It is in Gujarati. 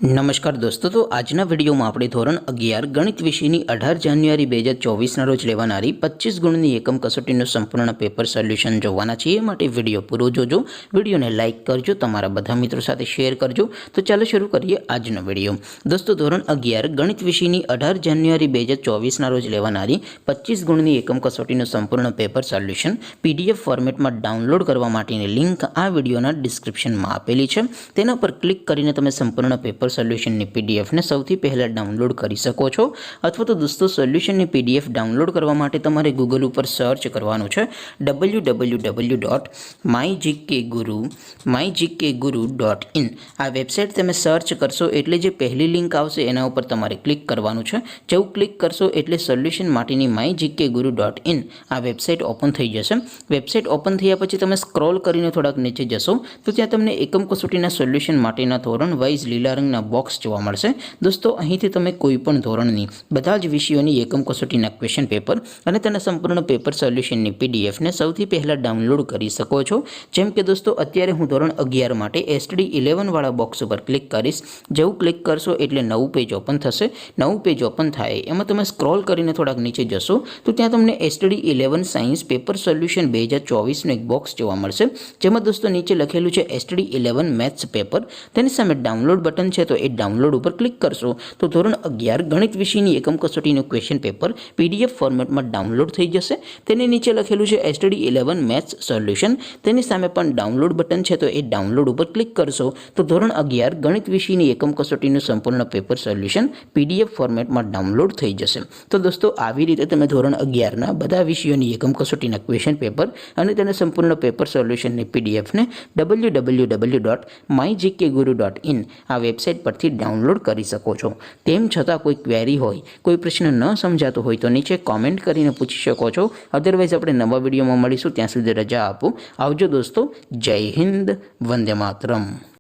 નમસ્કાર દોસ્તો, તો આજના વિડીયોમાં આપણે ધોરણ 11 ગણિત વિષયની 18 જાન્યુઆરી 2024ના રોજ લેવાનારી 25 ગુણની એકમ કસોટીનું સંપૂર્ણ પેપર સોલ્યુશન જોવાના છીએ। માટે વિડીયો પૂરો જોજો, વિડીયોને લાઇક કરજો, તમારા બધા મિત્રો સાથે શેર કરજો। તો ચાલો શરૂ કરીએ આજનો વિડીયો। દોસ્તો, ધોરણ 11 ગણિત વિષયની 18 જાન્યુઆરી 2024ના રોજ લેવાનારી 25 ગુણની એકમ કસોટીનું સંપૂર્ણ પેપર સોલ્યુશન PDF ફોર્મેટમાં ડાઉનલોડ કરવા માટેની લિંક આ વિડીયોના ડિસ્ક્રિપ્શનમાં આપેલી છે। તેના પર ક્લિક કરીને તમે સંપૂર્ણ પેપર સોલ્યુશનની PDF ને સૌથી પહેલા ડાઉનલોડ કરી શકો છો। અથવા તો દોસ્તો, સોલ્યુશનની PDF ડાઉનલોડ કરવા માટે તમારે ગૂગલ ઉપર સર્ચ કરવાનું છે www.mygkguru.in। આ વેબસાઇટ તમે સર્ચ કરશો એટલે જે પહેલી લિંક આવશે એના ઉપર તમારે ક્લિક કરવાનું છે। જેવું ક્લિક કરશો એટલે સોલ્યુશન માટેની mygkguru.in આ વેબસાઇટ ઓપન થઈ જશે। વેબસાઇટ ઓપન થયા પછી તમે સ્ક્રોલ કરીને થોડાક નીચે જશો તો ત્યાં તમને એકમ કસોટીના સોલ્યુશન માટેના ધોરણ વાઇઝ લીલા રંગના બોક્સ જોવા મળશે। દોસ્તો, અહીંથી તમે કોઈ પણ ધોરણની બધા જ વિષયોની એકમ કસોટીના ક્વેશ્ચન પેપર અને તેના સંપૂર્ણ પેપર સોલ્યુશનની PDF ને સૌથી પહેલા ડાઉનલોડ કરી શકો છો। જેમ કે દોસ્તો, અત્યારે હું ધોરણ 11 માટે STD 11 વાળા બોક્સ ઉપર ક્લિક કરીશ। જેવું ક્લિક કરશો એટલે નવું પેજ ઓપન થશે। નવું પેજ ઓપન થાય એમાં તમે સ્ક્રોલ કરીને થોડાક નીચે જશો તો ત્યાં તમને STD 11 સાયન્સ પેપર સોલ્યુશન 2024નું એક બોક્સ જોવા મળશે, જેમાં દોસ્તો નીચે લખેલું છે STD 11 મેથ્સ પેપર। તેની સામે ડાઉનલોડ બટન છે, તો એ ડાઉનલોડ ઉપર ક્લિક કરશો તો ધોરણ 11 ગણિત વિષયની એકમ કસોટીનું ક્વેશ્ચન પેપર PDF ફોર્મેટમાં ડાઉનલોડ થઈ જશે। તેની નીચે લખેલું છે STD 11 મેથ્સ સોલ્યુશન, તેની સામે પણ ડાઉનલોડ બટન છે, તો એ ડાઉનલોડ ઉપર ક્લિક કરશો તો ધોરણ 11 ગણિત વિષયની એકમ કસોટીનું સંપૂર્ણ પેપર સોલ્યુશન PDF ફોર્મેટમાં ડાઉનલોડ થઈ જશે। તો દોસ્તો, આવી રીતે તમે ધોરણ 11ના બધા વિષયોની એકમ કસોટીના ક્વેશ્ચન પેપર અને તેના સંપૂર્ણ પેપર સોલ્યુશનની PDF ને www.mygkguru.in આ વેબસાઇટ પરથી ડાઉનલોડ કરી શકો છો। તેમ છતાં કોઈ ક્વેરી હોય, કોઈ પ્રશ્ન ન સમજાતો હોય તો નીચે કોમેન્ટ કરીને પૂછી શકો છો। અધરવાઇઝ આપણે નવા વિડીયોમાં મળીશું, ત્યાં સુધી રજા આપો। આવજો દોસ્તો, જય હિન્દ, વંદે માતરમ।